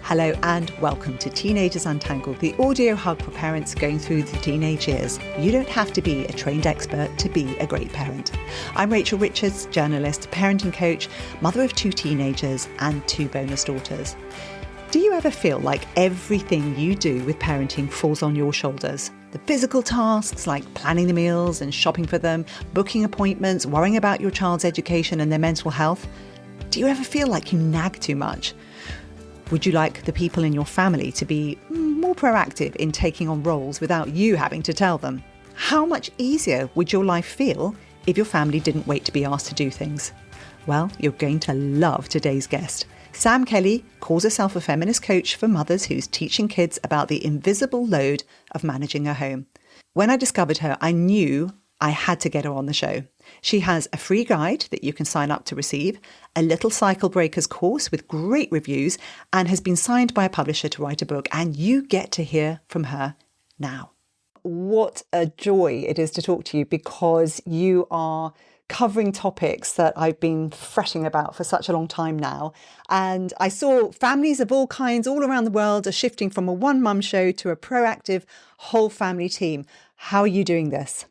Hello and welcome to Teenagers Untangled, the audio hub for parents going through the teenage years. You don't have to be a trained expert to be a great parent. I'm Rachel Richards, journalist, parenting coach, mother of 2 teenagers and 2 bonus daughters. Do you ever feel like everything you do with parenting falls on your shoulders? The physical tasks like planning the meals and shopping for them, booking appointments, worrying about your child's education and their mental health? Do you ever feel like you nag too much? Would you like the people in your family to be more proactive in taking on roles without you having to tell them? How much easier would your life feel if your family didn't wait to be asked to do things? Well, you're going to love today's guest. Sam Kelly calls herself a feminist coach for mothers who's teaching kids about the invisible load of managing a home. When I discovered her, I knew I had to get her on the show. She has a free guide that you can sign up to receive, a Little Cycle Breakers course with great reviews, and has been signed by a publisher to write a book, and you get to hear from her now. What a joy it is to talk to you, because you are covering topics that I've been fretting about for such a long time now. And I saw families of all kinds all around the world are shifting from a one-mum show to a proactive whole family team. How are you doing this?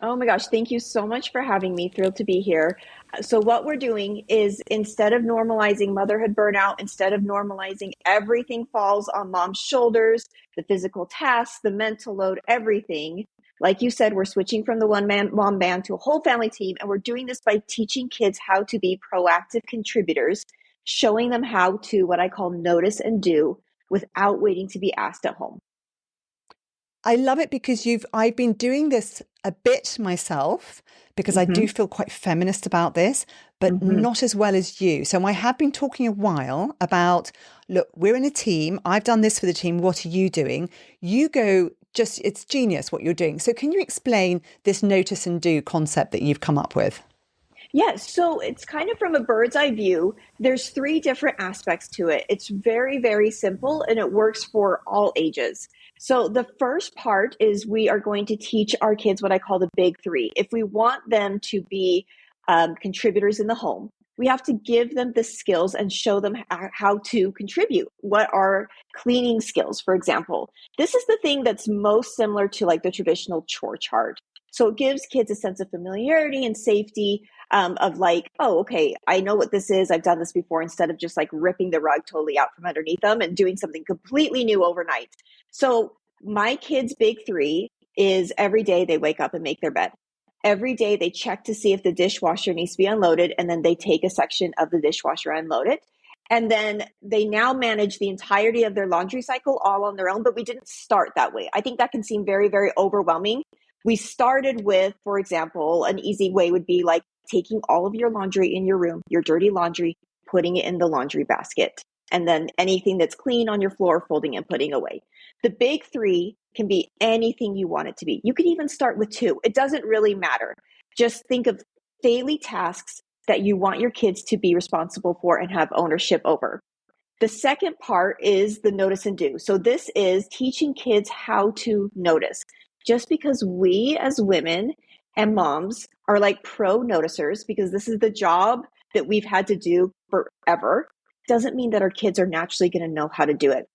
Oh my gosh, thank you so much for having me. Thrilled to be here. So what we're doing is, instead of normalizing motherhood burnout, instead of normalizing everything falls on mom's shoulders, the physical tasks, the mental load, everything, like you said, we're switching from the mom band to a whole family team. And we're doing this by teaching kids how to be proactive contributors, showing them how to, what I call, notice and do without waiting to be asked at home. I love it because I've been doing this a bit myself, because I do feel quite feminist about this, but not as well as you. So I have been talking a while about, look, we're in a team. I've done this for the team. What are you doing? You go, it's genius what you're doing. So can you explain this notice and do concept that you've come up with? Yeah, so it's kind of from a bird's eye view. There's 3 different aspects to it. It's very, very simple, and it works for all ages. So the first part is, we are going to teach our kids what I call the big 3. If we want them to be contributors in the home, we have to give them the skills and show them how to contribute. What are cleaning skills, for example? This is the thing that's most similar to like the traditional chore chart. So it gives kids a sense of familiarity and safety, of like, oh, okay, I know what this is. I've done this before, instead of just like ripping the rug totally out from underneath them and doing something completely new overnight. So my kids' big 3 is, every day they wake up and make their bed. Every day they check to see if the dishwasher needs to be unloaded, and then they take a section of the dishwasher and unload it. And then they now manage the entirety of their laundry cycle all on their own, but we didn't start that way. I think that can seem very, very overwhelming. We started with, for example, an easy way would be like taking all of your laundry in your room, your dirty laundry, putting it in the laundry basket, and then anything that's clean on your floor, folding and putting away. The big 3 can be anything you want it to be. You could even start with 2. It doesn't really matter. Just think of daily tasks that you want your kids to be responsible for and have ownership over. The second part is the notice and do. So this is teaching kids how to notice. Just because we as women and moms are like pro noticers, because this is the job that we've had to do forever, doesn't mean that our kids are naturally going to know how to do it.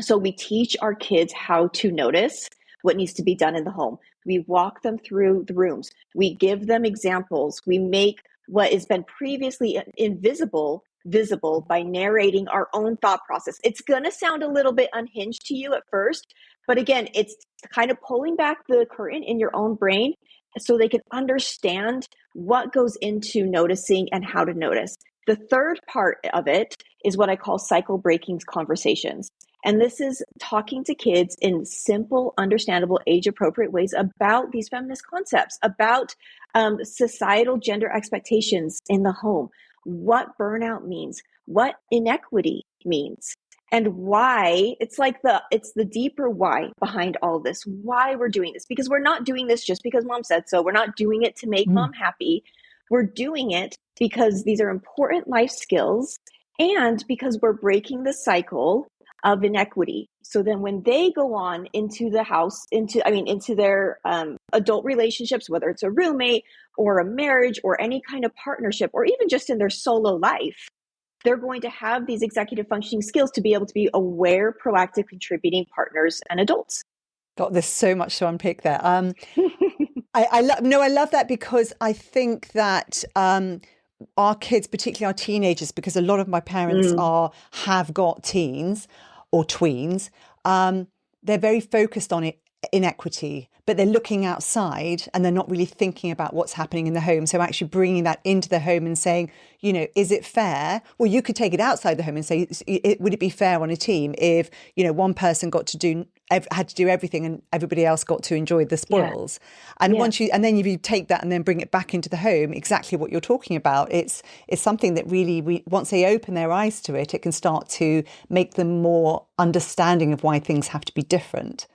So we teach our kids how to notice what needs to be done in the home. We walk them through the rooms. We give them examples. We make what has been previously invisible visible by narrating our own thought process. It's going to sound a little bit unhinged to you at first, but again, it's kind of pulling back the curtain in your own brain so they can understand what goes into noticing and how to notice. The third part of it is what I call cycle breaking conversations. And this is talking to kids in simple, understandable, age-appropriate ways about these feminist concepts, about societal gender expectations in the home, what burnout means, what inequity means, and why. It's the deeper why behind all of this, why we're doing this. Because we're not doing this just because mom said so. We're not doing it to make mom happy. We're doing it because these are important life skills, and because we're breaking the cycle of inequity. So then when they go on into the house, into their adult relationships, whether it's a roommate or a marriage or any kind of partnership, or even just in their solo life, they're going to have these executive functioning skills to be able to be aware, proactive, contributing partners and adults. God, there's so much to unpick there. I love that, because I think that our kids, particularly our teenagers, because a lot of my parents have got teens or tweens, they're very focused on inequity, but they're looking outside and they're not really thinking about what's happening in the home. So actually bringing that into the home and saying, is it fair? Well, you could take it outside the home and say, would it be fair on a team if, one person had to do everything and everybody else got to enjoy the spoils? And then you take that and then bring it back into the home, exactly what you're talking about. It's something that really, once they open their eyes to it, it can start to make them more understanding of why things have to be different.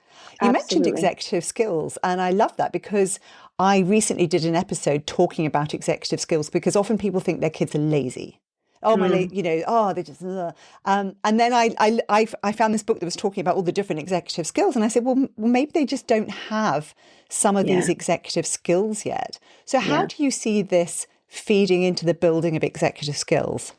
You mentioned executive skills, and I love that, because I recently did an episode talking about executive skills, because often people think their kids are lazy. Oh, they're just, and then I found this book that was talking about all the different executive skills. And I said, well, maybe they just don't have some of these executive skills yet. So how do you see this feeding into the building of executive skills?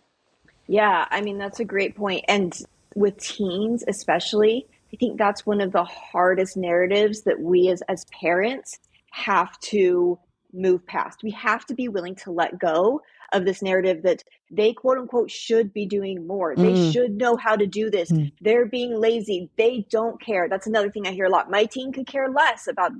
Yeah, I mean, that's a great point. And with teens, especially, I think that's one of the hardest narratives that we as parents have to move past. We have to be willing to let go of this narrative that they, quote unquote, should be doing more. They should know how to do this. They're being lazy. They don't care. That's another thing I hear a lot. My teen could care less about,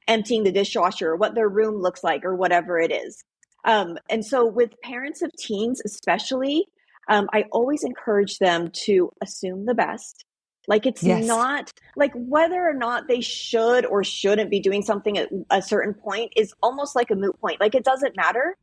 emptying the dishwasher or what their room looks like or whatever it is. And so with parents of teens, especially, I always encourage them to assume the best. Like, it's not like whether or not they should or shouldn't be doing something at a certain point is almost like a moot point. Like, it doesn't matter.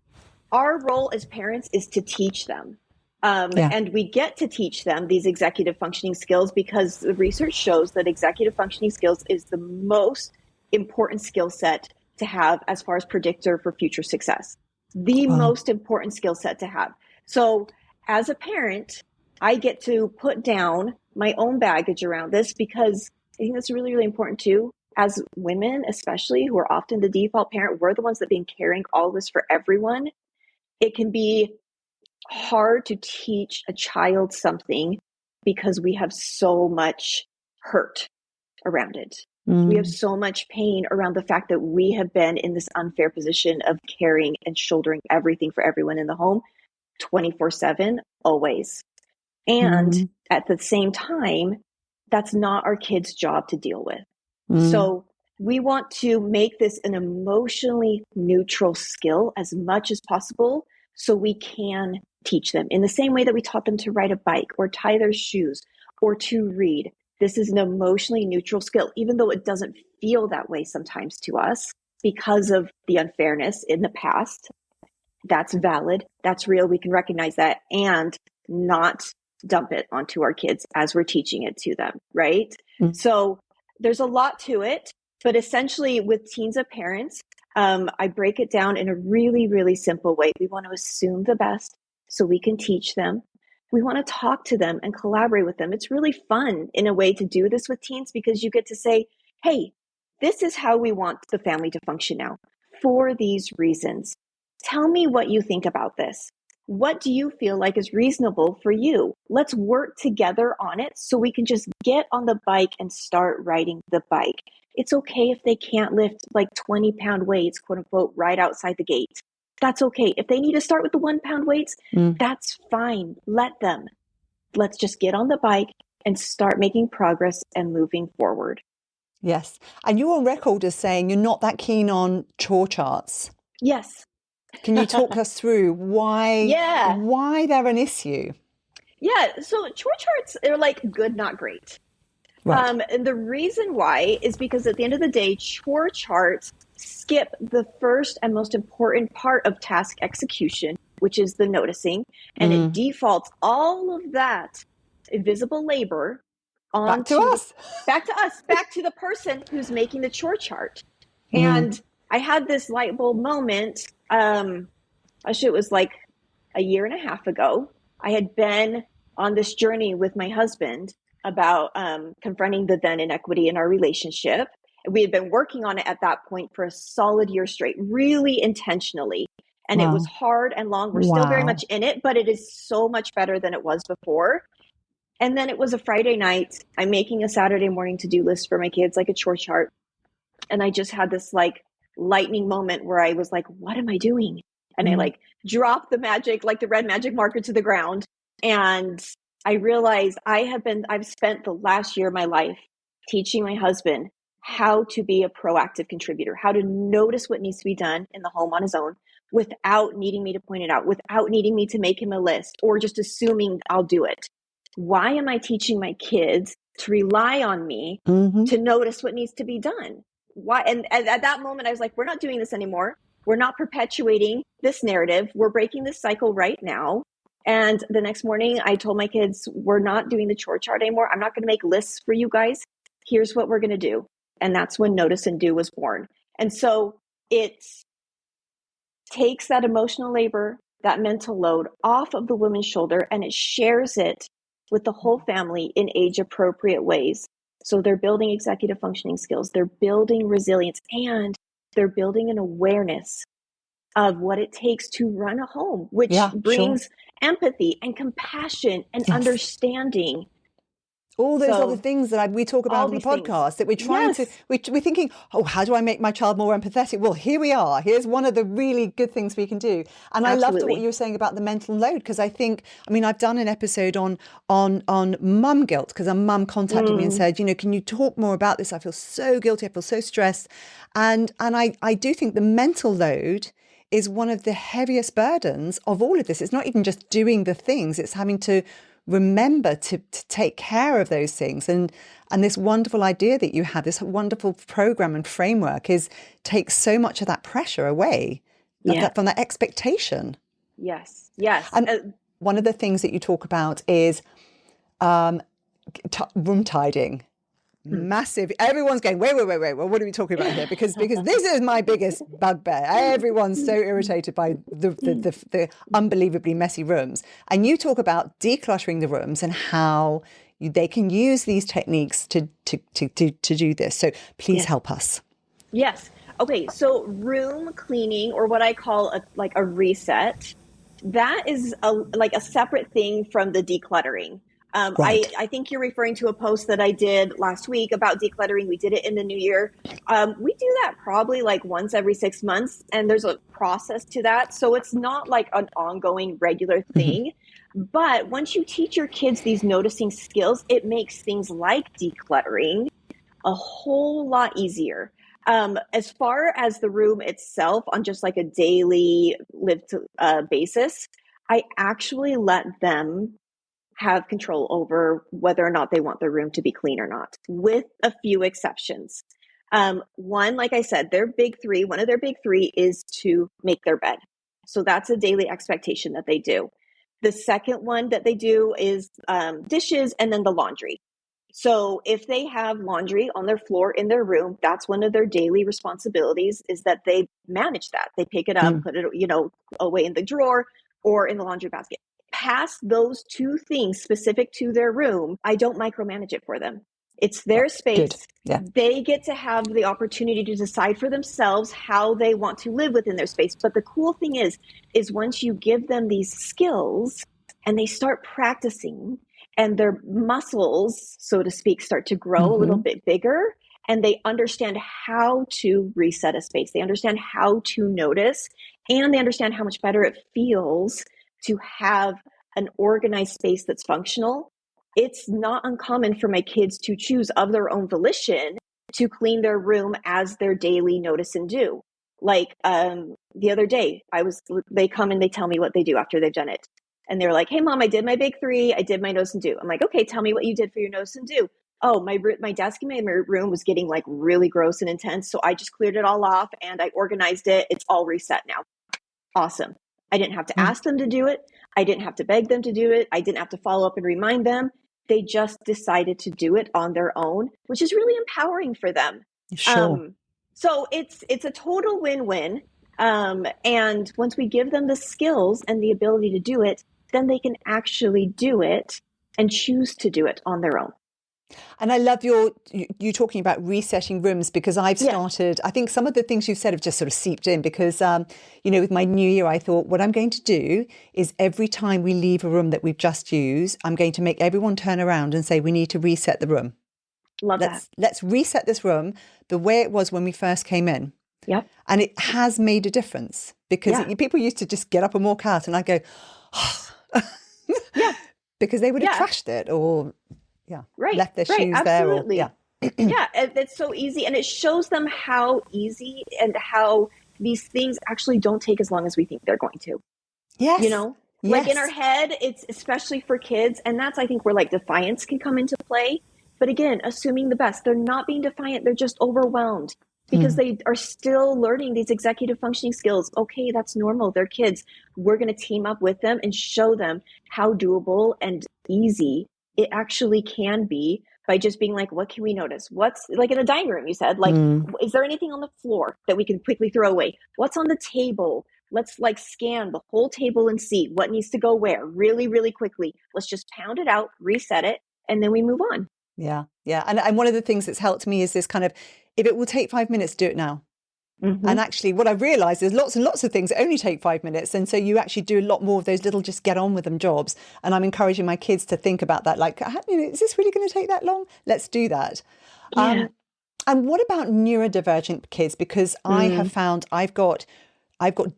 Our role as parents is to teach them. And we get to teach them these executive functioning skills because the research shows that executive functioning skills is the most important skill set to have as far as predictor for future success. The most important skill set to have. So as a parent, I get to put down my own baggage around this, because I think that's really, really important too. As women, especially, who are often the default parent, we're the ones that have been carrying all this for everyone. It can be hard to teach a child something because we have so much hurt around it. We have so much pain around the fact that we have been in this unfair position of carrying and shouldering everything for everyone in the home 24/7, always. And at the same time, that's not our kids' job to deal with. So we want to make this an emotionally neutral skill as much as possible so we can teach them in the same way that we taught them to ride a bike or tie their shoes or to read. This is an emotionally neutral skill, even though it doesn't feel that way sometimes to us because of the unfairness in the past. That's valid. That's real. We can recognize that and not dump it onto our kids as we're teaching it to them, right? So there's a lot to it, but essentially with teens of parents, I break it down in a really, really simple way. We want to assume the best so we can teach them. We want to talk to them and collaborate with them. It's really fun in a way to do this with teens because you get to say, hey, this is how we want the family to function now for these reasons. Tell me what you think about this. What do you feel like is reasonable for you? Let's work together on it so we can just get on the bike and start riding the bike. It's okay if they can't lift like 20-pound weights, quote unquote, right outside the gate. That's okay. If they need to start with the 1-pound weights, that's fine. Let them. Let's just get on the bike and start making progress and moving forward. Yes. And you're on record as saying you're not that keen on chore charts. Yes. Can you talk us through why they're an issue? Yeah. So chore charts are like good, not great. Right. And the reason why is because at the end of the day, chore charts skip the first and most important part of task execution, which is the noticing, and it defaults all of that invisible labor back to us, back to the person who's making the chore chart. And I had this light bulb moment. It was like a year and a half ago. I had been on this journey with my husband about confronting the then inequity in our relationship. We had been working on it at that point for a solid year straight, really intentionally. And it was Wow. hard and long. We're still very Wow. much in it, but it is so much better than it was before. And then it was a Friday night. I'm making a Saturday morning to-do list for my kids, like a chore chart. And I just had this like lightning moment where I was like, what am I doing? And I like dropped the magic, like the red magic marker to the ground. And I realized I've spent the last year of my life teaching my husband how to be a proactive contributor, how to notice what needs to be done in the home on his own without needing me to point it out, without needing me to make him a list or just assuming I'll do it. Why am I teaching my kids to rely on me to notice what needs to be done? Why? And at that moment, I was like, we're not doing this anymore. We're not perpetuating this narrative. We're breaking this cycle right now. And the next morning, I told my kids, we're not doing the chore chart anymore. I'm not going to make lists for you guys. Here's what we're going to do. And that's when Notice and Do was born. And so it takes that emotional labor, that mental load off of the woman's shoulder, and it shares it with the whole family in age appropriate ways. So they're building executive functioning skills, they're building resilience, and they're building an awareness of what it takes to run a home, which brings empathy and compassion and understanding. All those other things that we talk about on the podcast that we're trying to, we're thinking, oh, how do I make my child more empathetic? Well, here we are. Here's one of the really good things we can do. And I loved what you were saying about the mental load, because I think, I mean, I've done an episode on mum guilt, because a mum contacted me and said, you know, can you talk more about this? I feel so guilty. I feel so stressed. And I do think the mental load is one of the heaviest burdens of all of this. It's not even just doing the things, it's having to remember to take care of those things. And this wonderful idea that you have, this wonderful program and framework takes so much of that pressure away from that expectation. Yes. And one of the things that you talk about is room tidying. Massive. Everyone's going, wait. Well, what are we talking about here? Because this is my biggest bugbear. Everyone's so irritated by the unbelievably messy rooms. And you talk about decluttering the rooms and how they can use these techniques to do this. So please help us. Yes. Okay. So room cleaning, or what I call a reset, that is a separate thing from the decluttering. Right. I think you're referring to a post that I did last week about decluttering. We did it in the new year. We do that probably like once every 6 months, and there's a process to that. So it's not like an ongoing regular thing. But once you teach your kids these noticing skills, it makes things like decluttering a whole lot easier. As far as the room itself, on just like a daily lived basis, I actually let them have control over whether or not they want their room to be clean or not, with a few exceptions. One, like I said, one of their big three is to make their bed. So that's a daily expectation that they do. The second one that they do is dishes, and then the laundry. So if they have laundry on their floor in their room, that's one of their daily responsibilities, is that they manage that. They pick it up, put it, away in the drawer or in the laundry basket. Past those two things specific to their room, I don't micromanage it for them. It's their space. Yeah. They get to have the opportunity to decide for themselves how they want to live within their space. But the cool thing is once you give them these skills and they start practicing, and their muscles, so to speak, start to grow a little bit bigger, and they understand how to reset a space. They understand how to notice, and they understand how much better it feels to have an organized space that's functional. It's not uncommon for my kids to choose of their own volition to clean their room as their daily notice and do. Like the other day, they come and they tell me what they do after they've done it. And they're like, hey, Mom, I did my big three. I did my notice and do. I'm like, okay, tell me what you did for your notice and do. Oh, my desk in my room was getting like really gross and intense. So I just cleared it all off and I organized it. It's all reset now. Awesome. I didn't have to ask them to do it. I didn't have to beg them to do it. I didn't have to follow up and remind them. They just decided to do it on their own, which is really empowering for them. Sure. So it's a total win-win. And once we give them the skills and the ability to do it, then they can actually do it and choose to do it on their own. And I love you talking about resetting rooms, because I've Yeah, started, I think some of the things you've said have just sort of seeped in, because, with my new year, I thought what I'm going to do is every time we leave a room that we've just used, I'm going to make everyone turn around and say, we need to reset the room. love that. Let's reset this room the way it was when we first came in. Yep. And it has made a difference, because Yeah. people used to just get up and walk out and I go, Yeah. because they would have Yeah. trashed it or Right. left their Right. shoes there, or Absolutely. Yeah. It's so easy. And it shows them how easy and how these things actually don't take as long as we think they're going to. Yes. Like in our Yes. head, it's especially for kids. And that's, I think, where like defiance can come into play. But again, assuming the best, they're not being defiant, they're just overwhelmed because they are still learning these executive functioning skills. Okay, that's normal. They're kids. We're going to team up with them and show them how doable and easy it actually can be by just being like, what can we notice? What's like in a dining room, you said, like, is there anything on the floor that we can quickly throw away? What's on the table? Let's like scan the whole table and see what needs to go where really, really quickly. Let's just pound it out, reset it, and then we move on. Yeah. Yeah. And one of the things that's helped me is this kind of, if it will take 5 minutes, do it now. And actually what I've realized is lots and lots of things that only take 5 minutes. And so you actually do a lot more of those little just get on with them jobs. And I'm encouraging my kids to think about that. Like, is this really going to take that long? Let's do that. Yeah. And what about neurodivergent kids? Because I have found I've got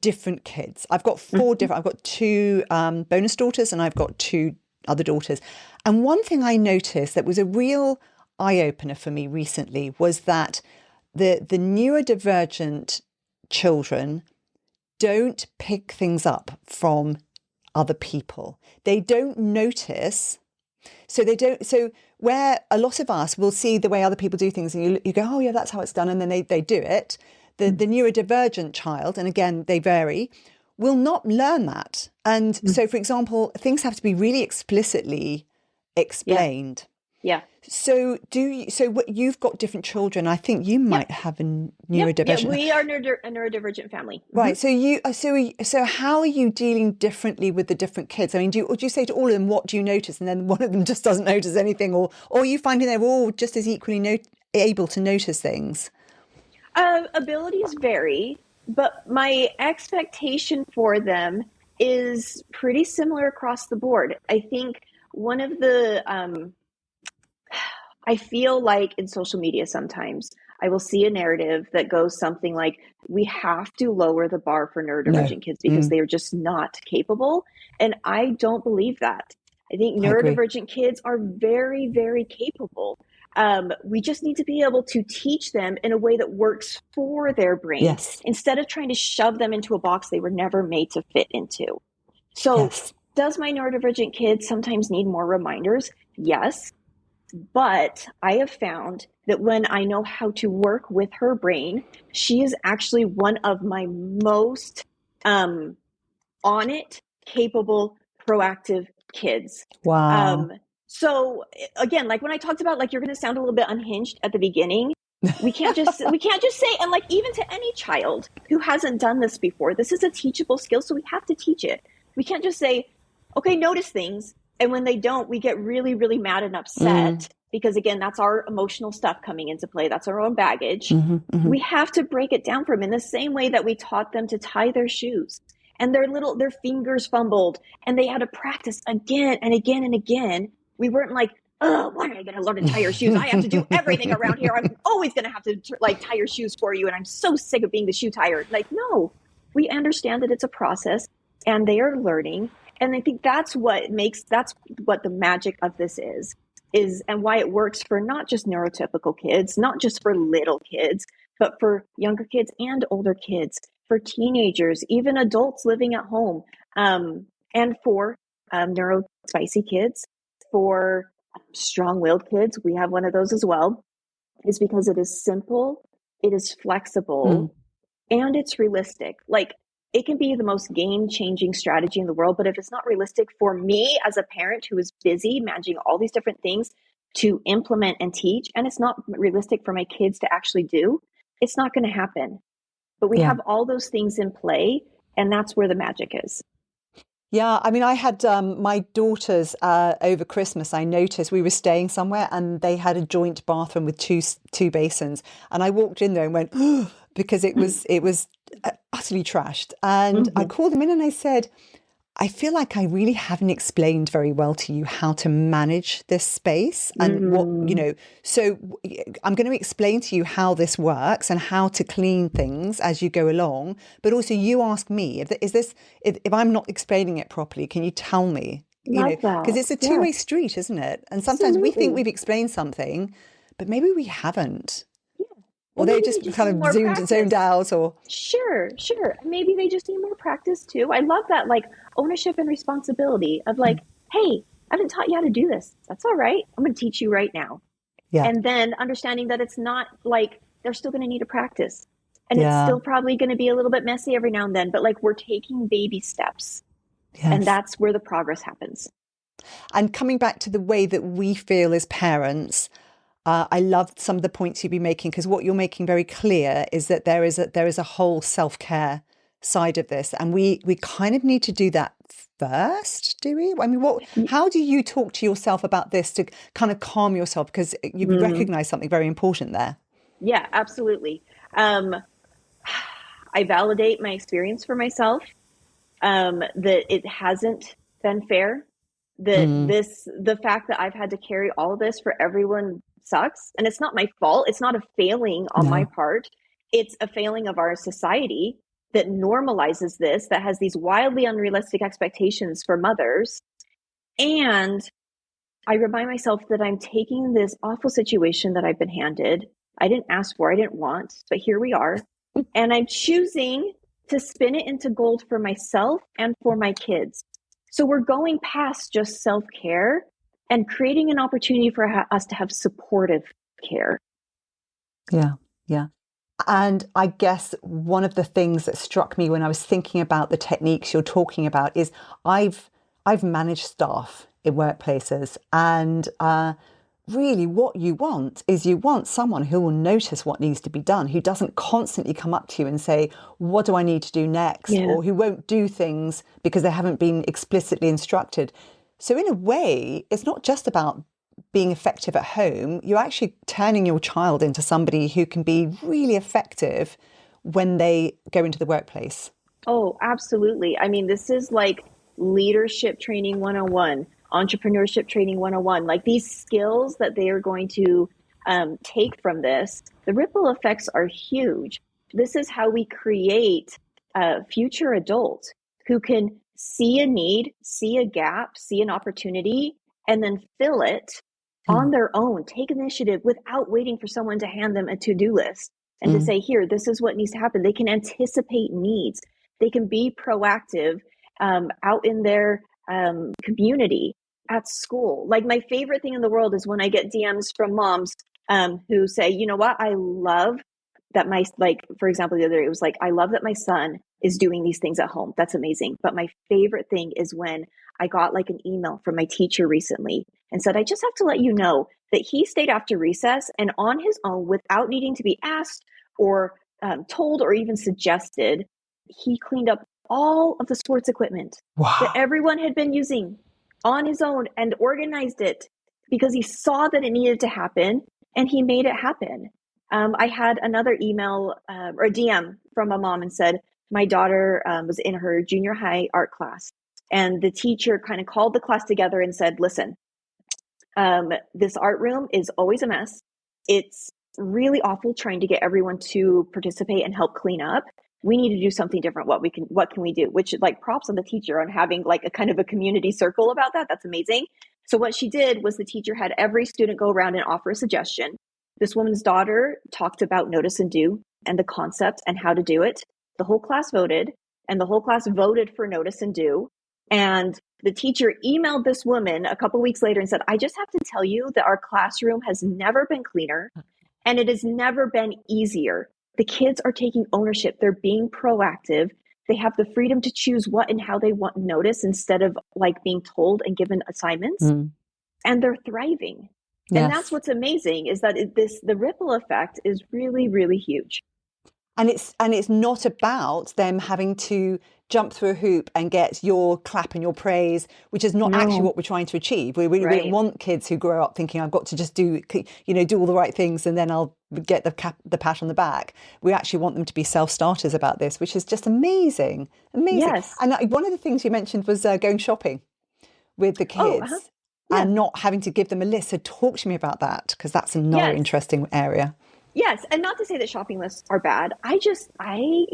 different kids. I've got I've got two bonus daughters and I've got two other daughters. And one thing I noticed that was a real eye-opener for me recently was that the neurodivergent children don't pick things up from other people. They don't notice. So where a lot of us will see the way other people do things and you go, oh yeah, that's how it's done. And then they do it. The neurodivergent child, and again, they vary, will not learn that. And so, for example, things have to be really explicitly explained. Yeah. So you've got different children. I think you might have a neurodivergent. Yeah, we are a neurodivergent family. Right. So how are you dealing differently with the different kids? I mean, do you say to all of them, what do you notice? And then one of them just doesn't notice anything, or are you finding they're all just as equally able to notice things? Abilities vary, but my expectation for them is pretty similar across the board. I think one of the, I feel like in social media sometimes I will see a narrative that goes something like, we have to lower the bar for neurodivergent kids because they are just not capable. And I don't believe that. I think neurodivergent kids are very, very capable. We just need to be able to teach them in a way that works for their brain instead of trying to shove them into a box they were never made to fit into. So does my neurodivergent kid sometimes need more reminders? Yes. But I have found that when I know how to work with her brain, she is actually one of my most on it, capable, proactive kids. Wow. So again, like when I talked about like you're going to sound a little bit unhinged at the beginning, we can't just say, and like even to any child who hasn't done this before, this is a teachable skill, so we have to teach it. We can't just say, okay, notice things, and when they don't, we get really, really mad and upset because again, that's our emotional stuff coming into play. That's our own baggage. We have to break it down for them in the same way that we taught them to tie their shoes. And their fingers fumbled and they had to practice again and again and again. We weren't like, oh, when am I going to learn to tie your shoes? I have to do everything around here. I'm always going to have to like tie your shoes for you. And I'm so sick of being the shoe tire. Like, no, we understand that it's a process and they are learning. And I think that's what the magic of this is and why it works for not just neurotypical kids, not just for little kids, but for younger kids and older kids, for teenagers, even adults living at home, and for neurospicy kids, for strong-willed kids. We have one of those as well, is because it is simple, it is flexible, and it's realistic. Like, it can be the most game-changing strategy in the world, but if it's not realistic for me as a parent who is busy managing all these different things to implement and teach, and it's not realistic for my kids to actually do, it's not going to happen. But we have all those things in play, and that's where the magic is. Yeah, I mean, I had my daughters over Christmas. I noticed we were staying somewhere and they had a joint bathroom with two basins, and I walked in there and went because it was utterly trashed. And I Hmm. called them in and I said, I feel like I really haven't explained very well to you how to manage this space and what, Hmm. so I'm going to explain to you how this works and how to clean things as you go along. But also you ask me, if I'm not explaining it properly, can you tell me, Love because that. it's a Yeah, two-way street, isn't it? And sometimes we think absolutely. we've explained something, but maybe we haven't, Yeah. or And they maybe they just just need kind of more zoned practice. out or, Sure, sure. And maybe they just need more practice too. I love that, like ownership and responsibility of like, hey, I haven't taught you how to do this. That's all right. I'm going to teach you right now. yeah, And then understanding that it's not like they're still going to need to practice. And it's yeah, still probably going to be a little bit messy every now and then, but like we're taking baby steps. And yes. that's where the progress happens. And coming back to the way that we feel as parents, I love some of the points you've been making, because what you're making very clear is that there is a whole self-care side of this, and we kind of need to do that first, do we? I mean, how do you talk to yourself about this to kind of calm yourself? Because you've Mm, recognized something very important there. yeah, absolutely. Um, I validate my experience for myself, that it hasn't been fair, that Mm, the fact that I've had to carry all of this for everyone sucks. And it's not my fault. It's not a failing on my no. part. It's a failing of our society that normalizes this, that has these wildly unrealistic expectations for mothers. And I remind myself that I'm taking this awful situation that I've been handed. I didn't ask for, I didn't want, but here we are. And I'm choosing to spin it into gold for myself and for my kids. So we're going past just self care and creating an opportunity for us to have supportive care. Yeah, yeah. And I guess one of the things that struck me when I was thinking about the techniques you're talking about is I've I've managed staff in workplaces, and really what you want is you want someone who will notice what needs to be done, who doesn't constantly come up to you and say, what do I need to do next? Yeah. Or who won't do things because they haven't been explicitly instructed. So in a way, it's not just about being effective at home, you're actually turning your child into somebody who can be really effective when they go into the workplace. Oh, absolutely. I mean, this is like leadership training 101, entrepreneurship training 101. Like these skills that they are going to take from this, the ripple effects are huge. This is how we create a future adult who can see a need, see a gap, see an opportunity, and then fill it on Mm, their own, take initiative without waiting for someone to hand them a to-do list and to mm, say, here, this is what needs to happen. They can anticipate needs. They can be proactive out in their community, at school. Like my favorite thing in the world is when I get DMs from moms who say, you know what, I love that my, like, for example, the other day, it was like, I love that my son is doing these things at home. That's amazing. But my favorite thing is when I got like an email from my teacher recently and said, I just have to let you know that he stayed after recess and on his own without needing to be asked or told or even suggested, he cleaned up all of the sports equipment that wow. everyone had been using on his own and organized it because he saw that it needed to happen and he made it happen. I had another email or a DM from a mom and said, my daughter was in her junior high art class. And the teacher kind of called the class together and said, listen, this art room is always a mess. It's really awful trying to get everyone to participate and help clean up. We need to do something different. What can we do? Which, like, props on the teacher on having like a kind of a community circle about that. That's amazing. So what she did was the teacher had every student go around and offer a suggestion. This woman's daughter talked about notice and do and the concept and how to do it. The whole class voted, and the whole class voted for notice and do. And the teacher emailed this woman a couple weeks later and said, I just have to tell you that our classroom has never been cleaner and it has never been easier. The kids are taking ownership. They're being proactive. They have the freedom to choose what and how they want notice instead of like being told and given assignments. Mm, And they're thriving. And that's yes. what's amazing is that the ripple effect is really, really huge. And it's not about them having to jump through a hoop and get your clap and your praise, which is not actually No. what we're trying to achieve. We don't Right. want kids who grow up thinking I've got to just do all the right things and then I'll get the pat on the back. We actually want them to be self-starters about this, which is just amazing, amazing. Yes. And one of the things you mentioned was going shopping with the Oh, uh-huh. kids Yeah. and not having to give them a list. So talk to me about that, because that's another Yes. interesting area. Yes. And not to say that shopping lists are bad. I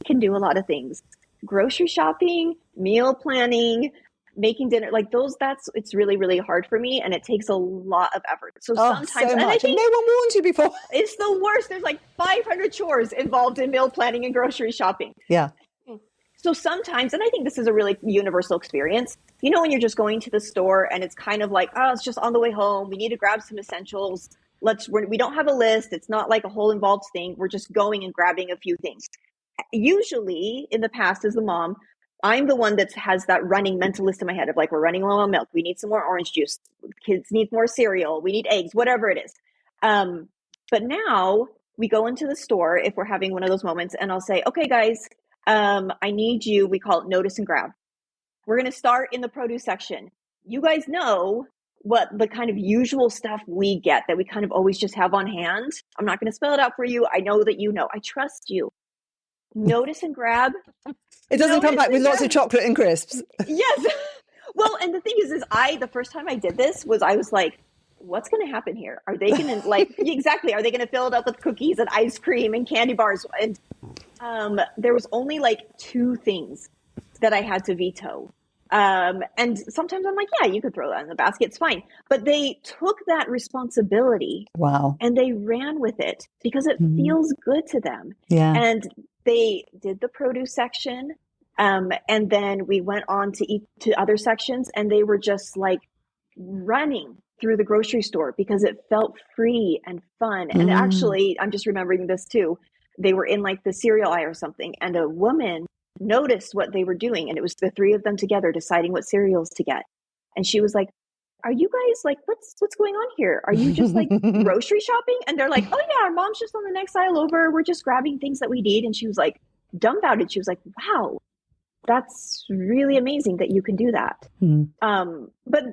can do a lot of things. Grocery shopping, meal planning, making dinner, like those, it's really, really hard for me. And it takes a lot of effort. So Oh, sometimes, so and I much. And think no one warned you before. it's the worst. There's like 500 chores involved in meal planning and grocery shopping. Yeah. So sometimes, and I think this is a really universal experience, when you're just going to the store and it's kind of like, oh, it's just on the way home. We need to grab some essentials. We don't have a list. It's not like a whole involved thing. We're just going and grabbing a few things. Usually in the past, as the mom, I'm the one that has that running mental list in my head of like, we're running low on milk. We need some more orange juice. Kids need more cereal. We need eggs, whatever it is. But now we go into the store if we're having one of those moments and I'll say, okay, guys, I need you. We call it notice and grab. We're going to start in the produce section. You guys know what the kind of usual stuff we get that we kind of always just have on hand. I'm not going to spell it out for you. I know that you know. I trust you. Notice and grab. It doesn't come back with lots of chocolate and crisps. Yes. Well, and the thing is the first time I did this I was like, what's going to happen here? Are they going to exactly. Are they going to fill it up with cookies and ice cream and candy bars? And there was only like 2 things that I had to veto. And sometimes I'm like, yeah, you could throw that in the basket. It's fine. But they took that responsibility. Wow. And they ran with it because it feels good to them. Yeah. And they did the produce section. And then we went on to other sections and they were just like running through the grocery store because it felt free and fun. And actually, I'm just remembering this too. They were in like the cereal aisle or something and a woman noticed what they were doing. And it was the 3 of them together deciding what cereals to get. And she was like, are you guys like, what's going on here? Are you just like grocery shopping? And they're like, oh yeah, our mom's just on the next aisle over. We're just grabbing things that we need. And she was like dumbfounded. She was like, wow, that's really amazing that you can do that. But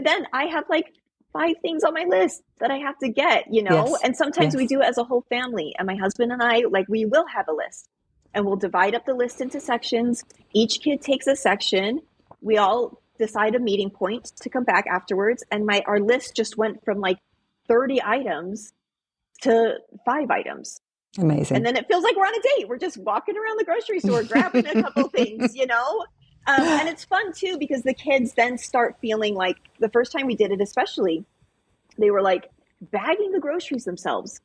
then I have like 5 things on my list that I have to get, Yes. and sometimes Yes. we do it as a whole family. And my husband and I, like, we will have a list and we'll divide up the list into sections. Each kid takes a section. We all decide a meeting point to come back afterwards. And our list just went from like 30 items to 5 items. Amazing. And then it feels like we're on a date. We're just walking around the grocery store, grabbing a couple things, And it's fun too, because the kids then start feeling like the first time we did it, especially, they were like bagging the groceries themselves,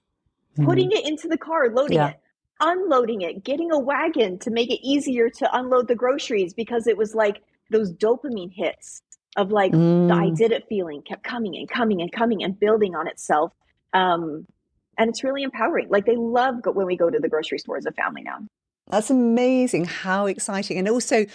putting it into the car, loading it, unloading it, getting a wagon to make it easier to unload the groceries, because it was like those dopamine hits of like the I did it feeling kept coming and coming and coming and building on itself. And it's really empowering. Like they love when we go to the grocery store as a family now. That's amazing. How exciting. And also,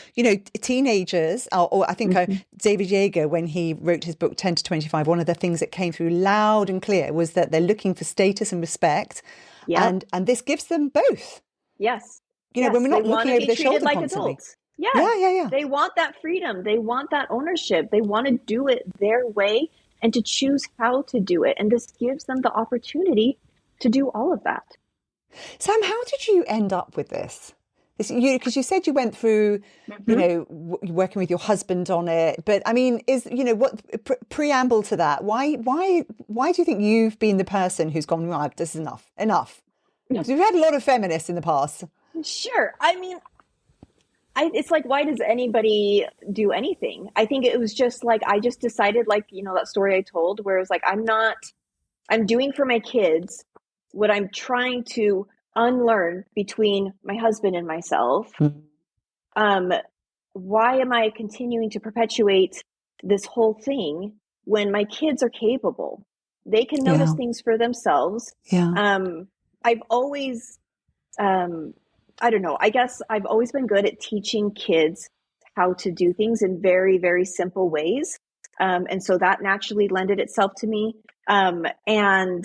teenagers, or I think David Yeager, when he wrote his book 10 to 25, one of the things that came through loud and clear was that they're looking for status and respect. Yep. And this gives them both. Yes. When we're not looking over their shoulder like constantly. Adults. Yeah. Yeah. They want that freedom. They want that ownership. They want to do it their way and to choose how to do it. And this gives them the opportunity to do all of that. Sam, how did you end up with this? Because you said you went through, working with your husband on it. But I mean, what preamble to that? Why do you think you've been the person who's gone, right, this is enough? Because we've had a lot of feminists in the past. Sure. I mean, it's like, why does anybody do anything? I think it was just like, I just decided, like, that story I told where it was like, I'm doing for my kids what I'm trying to unlearn between my husband and myself. Why am I continuing to perpetuate this whole thing when my kids are capable? They can notice things for themselves. I've always, I don't know, I guess I've always been good at teaching kids how to do things in very, very simple ways. And so that naturally lended itself to me. And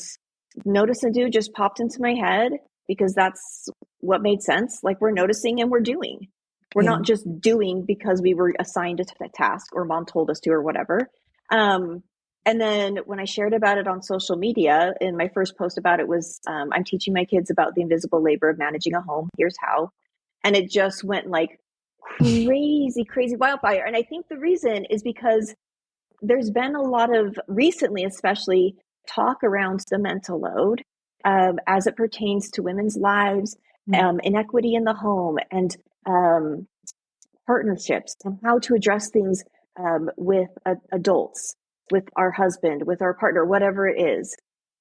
Notice and Do just popped into my head because that's what made sense. Like, we're noticing and we're doing. We're not just doing because we were assigned a task or mom told us to or whatever. And then when I shared about it on social media, in my first post about it was, I'm teaching my kids about the invisible labor of managing a home. Here's how. And it just went like crazy wildfire. And I think the reason is because there's been a lot of, recently especially, talk around the mental load as it pertains to women's lives, inequity in the home, and partnerships, and how to address things with adults, with our husband, with our partner, whatever it is.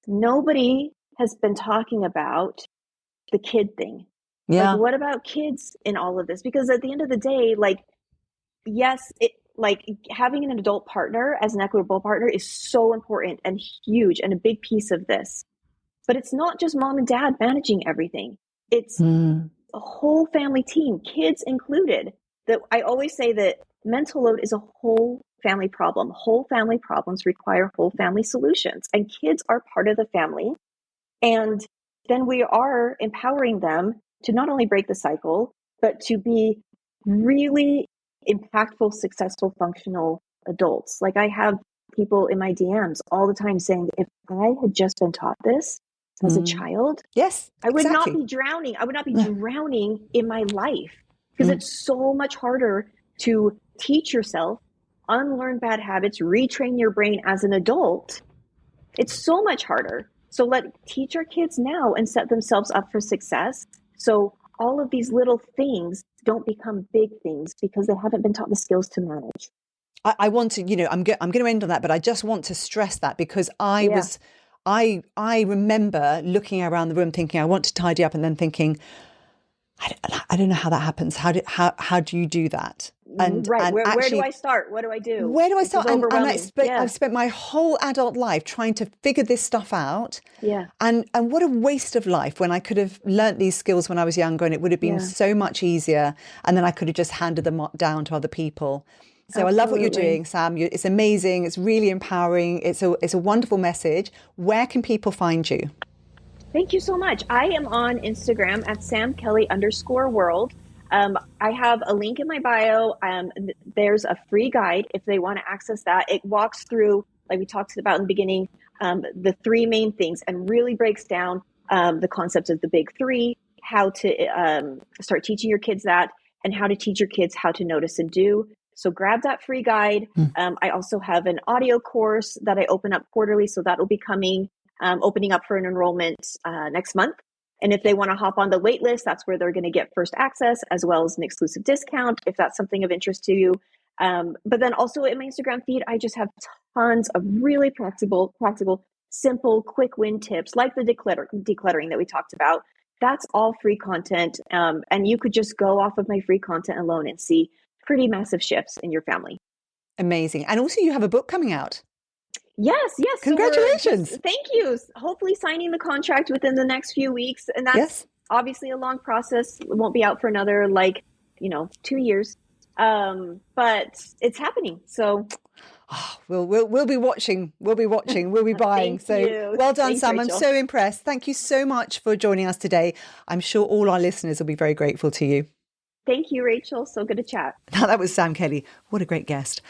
Nobody has been talking about the kid thing. Yeah. Like, what about kids in all of this? Because at the end of the day, like, yes, like having an adult partner as an equitable partner is so important and huge and a big piece of this. But it's not just mom and dad managing everything. It's a whole family team, kids included. That I always say that mental load is a whole family problem. Whole family problems require whole family solutions, and kids are part of the family. And then we are empowering them to not only break the cycle, but to be really impactful, successful, functional adults. Like, I have people in my DMs all the time saying, if I had just been taught this as a child, yes, I would exactly. not be drowning. I would not be drowning in my life, because it's so much harder to teach yourself, unlearn bad habits, retrain your brain as an adult. It's so much harder. So teach our kids now and set themselves up for success. So all of these little things don't become big things because they haven't been taught the skills to manage. I want to, I'm going to end on that, but I just want to stress that because I remember looking around the room thinking, I want to tidy up, and then thinking, I don't know how that happens. How do you do that? And where actually, do I start? What do I do? Where do I start? And I've spent my whole adult life trying to figure this stuff out. Yeah. And what a waste of life, when I could have learnt these skills when I was younger, and it would have been so much easier. And then I could have just handed them down to other people. So I love what you're doing, Sam. It's amazing. It's really empowering. It's a wonderful message. Where can people find you? Thank you so much. I am on Instagram at samkelly_world. I have a link in my bio. There's a free guide if they want to access that. It walks through, like we talked about in the beginning, the three main things, and really breaks down the concepts of the big three, how to start teaching your kids that, and how to teach your kids how to notice and do. So grab that free guide. I also have an audio course that I open up quarterly. So that will be coming, opening up for an enrollment next month. And if they want to hop on the wait list, that's where they're going to get first access, as well as an exclusive discount, if that's something of interest to you. But then also in my Instagram feed, I just have tons of really practical, simple, quick win tips, like the decluttering that we talked about. That's all free content. And you could just go off of my free content alone and see pretty massive shifts in your family. Amazing. And also you have a book coming out. Yes. Congratulations. So thank you. Hopefully signing the contract within the next few weeks. And that's obviously a long process. It won't be out for another 2 years. But it's happening. So we'll be watching. We'll be buying. Well done, Thanks, Sam. Rachel. I'm so impressed. Thank you so much for joining us today. I'm sure all our listeners will be very grateful to you. Thank you, Rachel. So good to chat. That was Sam Kelly. What a great guest.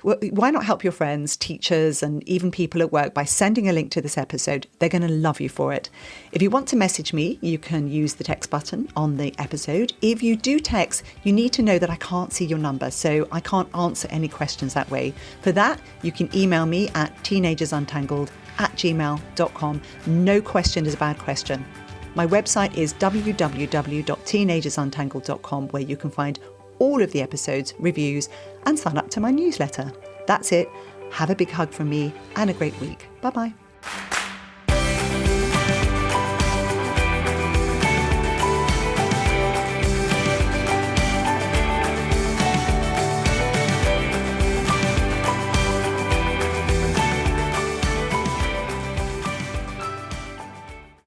Why not help your friends, teachers, and even people at work by sending a link to this episode? They're going to love you for it. If you want to message me, you can use the text button on the episode. If you do text, you need to know that I can't see your number, so I can't answer any questions that way. For that, you can email me at teenagersuntangled@gmail.com. No question is a bad question. My website is www.teenagersuntangled.com, where you can find all of the episodes, reviews, and sign up to my newsletter. That's it. Have a big hug from me and a great week. Bye-bye.